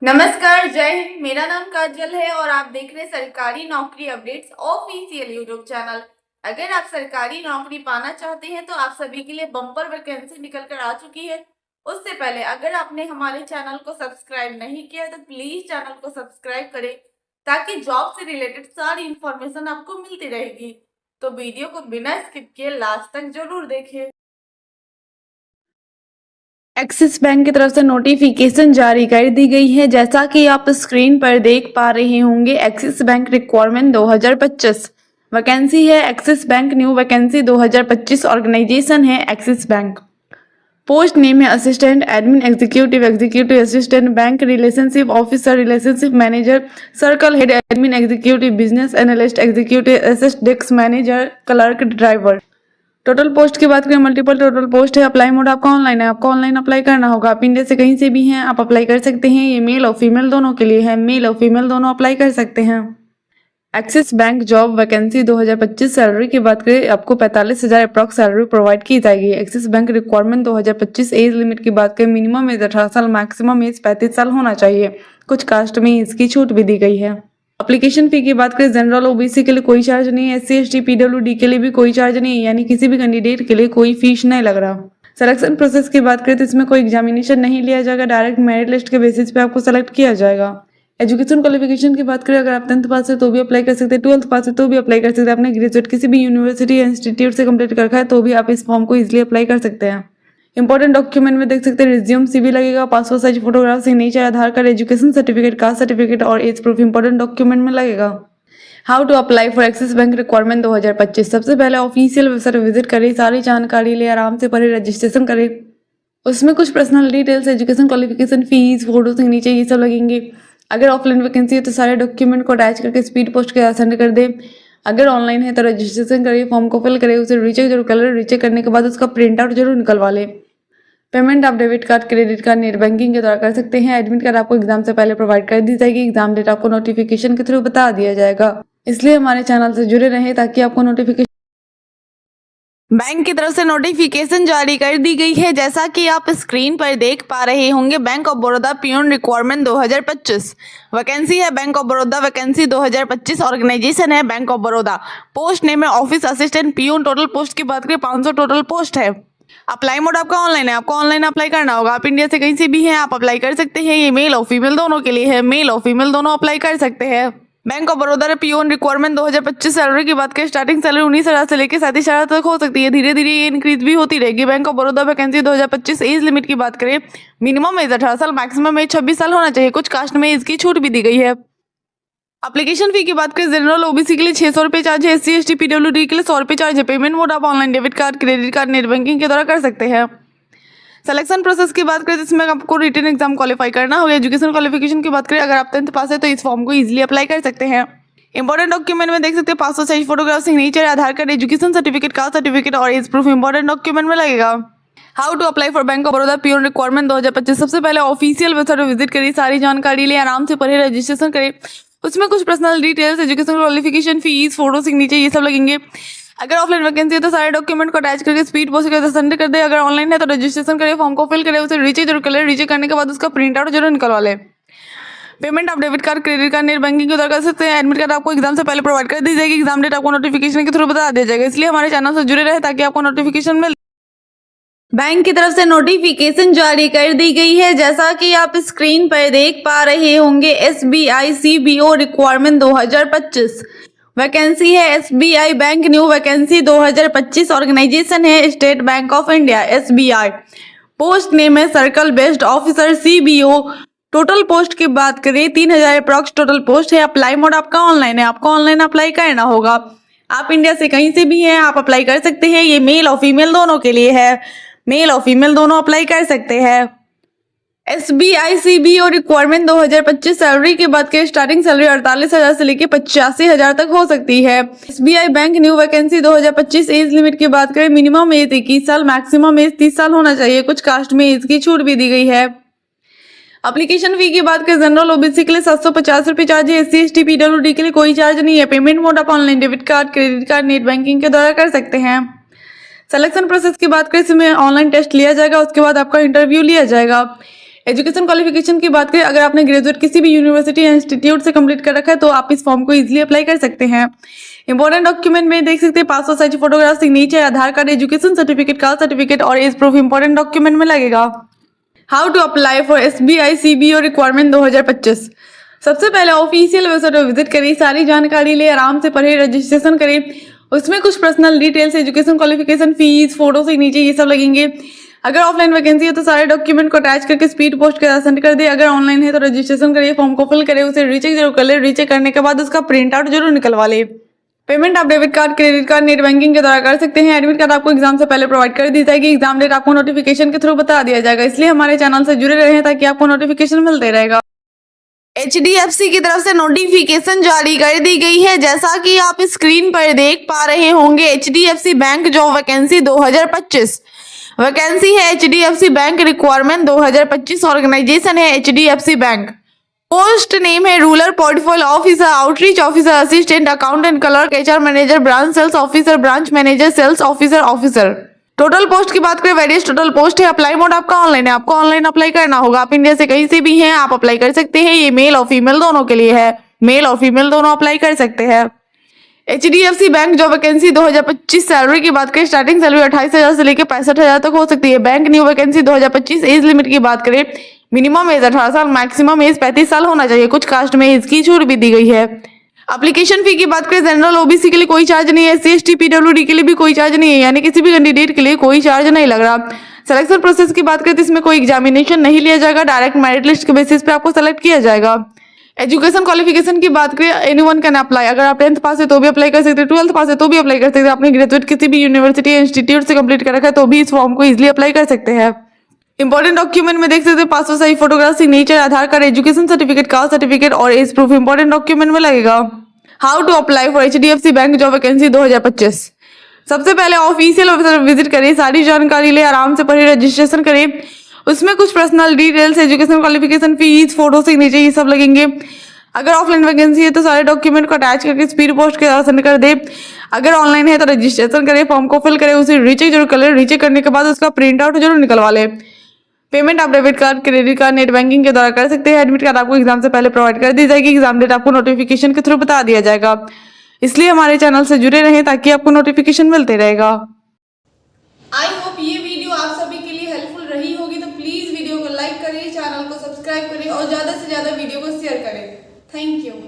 नमस्कार, जय हिंद। मेरा नाम काजल है और आप देख रहे हैं सरकारी नौकरी अपडेट्स ऑफिशियल यूट्यूब चैनल। अगर आप सरकारी नौकरी पाना चाहते हैं तो आप सभी के लिए बम्पर वैकेंसी निकल कर आ चुकी है। उससे पहले अगर आपने हमारे चैनल को सब्सक्राइब नहीं किया तो प्लीज चैनल को सब्सक्राइब करें ताकि जॉब से रिलेटेड सारी इंफॉर्मेशन आपको मिलती रहेगी। तो वीडियो को बिना स्किप किए लास्ट तक जरूर देखें। एक्सिस बैंक की तरफ से नोटिफिकेशन जारी कर दी गई है। जैसा कि आप स्क्रीन पर देख पा रहे होंगे, एक्सिस बैंक रिक्वायरमेंट 2025 वैकेंसी है। Axis bank new vacancy 2025 organisation है एक्सिस बैंक। पोस्ट नेम है assistant admin executive, executive assistant, bank relationship officer, relationship manager, circle head admin executive, business analyst, executive assist, desk manager, clerk, driver. Total post की बात करें, multiple total post है। Apply mode आपका online है, आपको online apply करना होगा। आप इंडिया से कहीं से भी हैं, आप अप्लाई कर सकते हैं। ये मेल और फीमेल दोनों के लिए है, मेल और फीमेल दोनों अप्लाई कर सकते हैं। Axis bank job vacancy 2025 salary की बात करें, आपको 45,000 अप्रॉक्स सैलरी प्रोवाइड की जाएगी। Axis bank requirement 2025 age limit की बात करें, मिनिमम एज 18 साल, मैक्सिमम एज 35 साल होना चाहिए। कुछ कास्ट में इसकी छूट भी दी गई है। एप्लीकेशन फी की बात करें, जनरल ओबीसी के लिए कोई चार्ज नहीं है, एससी एसटी पीडब्ल्यूडी के लिए भी कोई चार्ज नहीं है, यानी किसी भी कैंडिडेट के लिए कोई फीस नहीं लग रहा। सिलेक्शन प्रोसेस की बात करें तो इसमें कोई एग्जामिनेशन नहीं लिया जाएगा, डायरेक्ट मेरिट लिस्ट के बेसिस पे आपको सेलेक्ट किया जाएगा। एजुकेशन क्वालिफिकेशन की बात करें, अगर आप 10th पास है तो भी अप्लाई कर सकते हैं, 12th पास है तो भी अप्लाई कर सकते हैं, आपने ग्रेजुएट किसी भी यूनिवर्सिटी या इंस्टीट्यूट से कंप्लीट कर रखा है तो भी आप इस फॉर्म को इजिली अप्लाई कर सकते हैं। इंपॉर्टेंट डॉक्यूमेंट में देख सकते हैं, रिज्यूम सीवी लगेगा, passport size photograph, signature, Aadhaar card, education certificate, caste certificate और एज प्रूफ इंपॉर्टेंट डॉक्यूमेंट में लगेगा। How to apply for Axis bank requirement 2025। सबसे पहले ऑफिशियल वेबसाइट विजिट करें, सारी जानकारी ले आराम से पढ़े, रजिस्ट्रेशन करें। उसमें कुछ personal details, education qualification, fees, photo, signature ये सब लगेंगे। अगर ऑफलाइन वैकेंसी है तो सारे डॉक्यूमेंट को अटैच करके स्पीड पोस्ट के सेंड कर दें। अगर ऑनलाइन है तो रजिस्ट्रेशन करिए, फॉर्म को फिल करें, उसे रीचेक जरूर करें। रीचेक करने के बाद उसका प्रिंट आउट जरूर निकलवा लें। पेमेंट आप debit card, credit card, net banking के द्वारा कर सकते हैं। एडमिट कार्ड आपको एग्जाम से पहले प्रोवाइड कर दी जाएगी। एग्जाम डेट आपको नोटिफिकेशन के थ्रू बता दिया जाएगा, इसलिए हमारे चैनल से जुड़े रहें ताकि आपको नोटिफिकेशन। बैंक की तरफ से नोटिफिकेशन जारी कर दी गई है। जैसा कि आप स्क्रीन पर देख पा रहे होंगे, Bank of Baroda peon requirement 2025 vacancy है। Bank of Baroda vacancy 2025 organisation है Bank of Baroda. Post name है office assistant peon. Total post की बात करें 500 टोटल पोस्ट है। अप्लाई मोड आपका ऑनलाइन है, आपको ऑनलाइन अप्लाई करना होगा। आप इंडिया से कहीं से भी हैं, आप अप्लाई कर सकते हैं। ये मेल और फीमेल दोनों के लिए है, मेल और फीमेल दोनों अप्लाई कर सकते हैं। Bank of Baroda peon requirement 2025 salary की बात करें, स्टार्टिंग सैलरी 19,000 से लेकर 37,000 तक हो सकती है। धीरे धीरे ये इंक्रीज भी होती रहेगी। Bank of Baroda vacancy 2025 age limit की बात करें, मिनिमम एज 18 साल, मैक्सिमम एज 26 साल होना चाहिए। कुछ कास्ट में इसकी छूट भी दी गई है। एप्लीकेशन फी की बात करें, जनरल ओबीसी के लिए 600 रुपये चार्ज है, एससी एसटी पीडब्ल्यूडी के लिए 100 रुपये चार्ज है। पेमेंट मोड आप online debit card, credit card, net banking के द्वारा कर सकते हैं। सिलेक्शन प्रोसेस की बात करें तो इसमें आपको रिटन एग्जाम क्वालिफाई करना होगा। एजुकेशन क्वालिफिकेशन की बात करें, अगर आप 10th पास है तो इस फॉर्म को इजीली अप्लाई कर सकते हैं। इंपॉर्टेंट डॉक्यूमेंट में देख सकते हैं, passport size photograph, signature, Aadhaar card, education certificate, caste certificate और एज प्रूफ इंपॉर्टेंट डॉक्यूमेंट में लगेगा। How to apply for Bank of Baroda peon requirement 2025। सबसे पहले ऑफिशियल वेबसाइट विजिट करिए, सारी जानकारी लिए आराम से पढ़े, रजिस्ट्रेशन करें। उसमें कुछ personal details, education qualification, fees, photo, signature ये सब लगेंगे। अगर ऑफलाइन वैकेंसी है तो सारे डॉक्यूमेंट को अटैच करके स्पीड पोस्ट करके सेंड कर दे। अगर ऑनलाइन है तो रजिस्ट्रेशन करें, फॉर्म को फिल करें, उसे रीचेक जरूर करें। रीचेक करने के बाद उसका प्रिंट आउट जरूर निकलवा लें। पेमेंट आप debit card, credit card, net banking के द्वारा कर सकते हैं। एडमिट कार्ड आपको एग्जाम से पहले प्रोवाइड कर दी जाएगी। एग्जाम डेट आपको नोटिफिकेशन के थ्रू बता दिया जाएगा, इसलिए हमारे चैनल से जुड़े रहे ताकि आपको नोटिफिकेशन मिले। बैंक की तरफ से नोटिफिकेशन जारी कर दी गई है। जैसा कि आप स्क्रीन पर देख पा रहे होंगे, एसबीआई सीबीओ रिक्वायरमेंट 2025 वैकेंसी है। SBI bank new vacancy 2025 organisation है State Bank of India SBI. Post name है circle based officer CBO. Total post की बात करें 3,000 अप्रॉक्स टोटल पोस्ट है। अप्लाई मोड आपका ऑनलाइन है, आपको ऑनलाइन अप्लाई करना होगा। आप इंडिया से कहीं से भी हैं, आप अप्लाई कर सकते हैं। ये मेल और फीमेल दोनों के लिए है, मेल और फीमेल दोनों अप्लाई कर सकते हैं। एसबीआई सीबीओ रिक्वायरमेंट 2025 सैलरी की बात करें, स्टार्टिंग सैलरी 48,000 से लेकर 85,000 तक हो सकती है। SBI bank new vacancy 2025 age limit की बात करें, मिनिमम एज 21 साल, मैक्सिमम एज 30 साल होना चाहिए। कुछ कास्ट में एज की छूट भी दी गई है। एप्लीकेशन फी की बात करें, जनरल ओबीसी के लिए 750 रुपये चार्ज है, एससी एसटी पीडब्ल्यूडी के लिए कोई चार्ज नहीं है। पेमेंट मोड आप online debit card, credit card, net banking के द्वारा कर सकते हैं। सिलेक्शन प्रोसेस की बात करें, इसमें ऑनलाइन टेस्ट लिया जाएगा, उसके बाद आपका इंटरव्यू लिया जाएगा। एजुकेशन क्वालिफिकेशन की बात करें, अगर आपने ग्रेजुएट किसी भी यूनिवर्सिटी या इंस्टीट्यूट से कंप्लीट कर रखा है तो आप इस फॉर्म को इजीली अप्लाई कर सकते हैं। इंपॉर्टेंट डॉक्यूमेंट में देख सकते हैं passport size photograph, signature, Aadhaar card, education certificate, caste certificate और एज प्रूफ इंपॉर्टेंट डॉक्यूमेंट में लगेगा। How to apply for SBI CBO requirement 2025। सबसे पहले ऑफिशियल वेबसाइट पर विजिट करिए, सारी जानकारी ले, आराम से पढ़े, रजिस्ट्रेशन करें। उसमें कुछ personal details, education qualification, fees, photo, signature ये सब लगेंगे। अगर ऑफलाइन वैकेंसी है तो सारे डॉक्यूमेंट को अटैच करके स्पीड पोस्ट के साथ सेंड कर दे। अगर ऑनलाइन है तो रजिस्ट्रेशन करिए, फॉर्म को फिल करें, उसे रीचेक जरूर कर ले। रीचेक करने के बाद उसका प्रिंट आउट जरूर निकलवा ले। पेमेंट आप debit card, credit card, net banking के द्वारा कर सकते हैं। एडमिट कार्ड आपको एग्जाम से पहले प्रोवाइड कर दी जाएगी। एग्जाम डेट आपको नोटिफिकेशन के थ्रू बता दिया जाएगा, इसलिए हमारे चैनल से जुड़े रहें ताकि आपको नोटिफिकेशन मिलते रहेगा। HDFC की तरफ से नोटिफिकेशन जारी कर दी गई है, जैसा कि आप स्क्रीन पर देख पा रहे होंगे। HDFC bank job vacancy 2025 vacancy है। HDFC bank requirement 2025। ऑर्गेनाइजेशन है HDFC बैंक। पोस्ट नेम है rural portfolio officer, outreach officer, assistant accountant, clerk, HR manager, branch sales officer, branch manager, sales officer, officer. Total post की बात करें, various total post है। Apply mode आपका online है, आपको online apply करना होगा। आप इंडिया से कहीं से भी हैं, आप अप्लाई कर सकते हैं। ये मेल और फीमेल दोनों के लिए है, मेल और फीमेल दोनों अप्लाई कर सकते हैं। HDFC bank job vacancy 2025। Salary की बात करें, स्टार्टिंग सैलरी 28,000 से लेकर 65,000 तक हो सकती है। Bank new vacancy 2025। Age limit की बात करें, मिनिमम एज 18 साल, मैक्सिमम एज 35 साल होना चाहिए। कुछ कास्ट में एज की छूट भी दी गई है। एप्लीकेशन फी की बात करें, जनरल OBC के लिए कोई चार्ज नहीं है। SC ST PWD के लिए भी कोई चार्ज नहीं है, यानी किसी भी कैंडिडेट के लिए कोई चार्ज नहीं लग रहा। सिलेक्शन प्रोसेस की बात करें तो इसमें कोई एग्जामिनेशन नहीं लिया जाएगा, डायरेक्ट मेरिट लिस्ट के बेसिस पे आपको सेलेक्ट किया जाएगा। एजुकेशन क्वालिफिकेशन की बात करें, एनीवन कैन अप्लाई। अगर आप 10th पास है तो भी अप्लाई कर सकते हैं, 12th पास है तो भी अप्लाई कर सकते हैं। आपने ग्रेजुएट किसी भी यूनिवर्सिटी या इंस्टीट्यूट से कंप्लीट कर रखा है तो भी इस फॉर्म को इजिली अप्लाई कर सकते हैं। इंपॉर्टेंट डॉक्यूमेंट में देख सकते हैं passport size photograph, signature, Aadhaar card, education certificate, caste certificate और एज प्रूफ इंपॉर्टेंट डॉक्यूमेंट में लगेगा। How to apply for HDFC bank job vacancy 2025। सबसे पहले ऑफिशियल वेबसाइट विजिट करें, सारी जानकारी ले, आराम से पढ़े, रजिस्ट्रेशन करें। उसमें कुछ personal details, education qualification, fees, photo, signature ये सब लगेंगे। अगर ऑफलाइन वैकेंसी है तो सारे डॉक्यूमेंट को अटैच करके स्पीड पोस्ट के साथ सेंड कर दे। अगर ऑनलाइन है तो रजिस्ट्रेशन करें, फॉर्म को फिल करें, उसे रीचेक जरूर कर ले। रीचेक करने के बाद उसका प्रिंट आउट जरूर निकलवा ले। पेमेंट आप debit card, credit card, net banking के द्वारा कर सकते हैं। एडमिट कार्ड आपको एग्जाम से पहले प्रोवाइड कर दी जाएगी। एग्जाम डेट आपको नोटिफिकेशन के थ्रू बता दिया जाएगा, इसलिए हमारे चैनल से जुड़े रहें ताकि आपको नोटिफिकेशन मिलते रहेगा। आई होप ये वीडियो आप सभी के लिए हेल्पफुल रही होगी, तो प्लीज वीडियो को लाइक करें, चैनल को सब्सक्राइब करें और ज्यादा से ज्यादा वीडियो को शेयर करें। Thank you.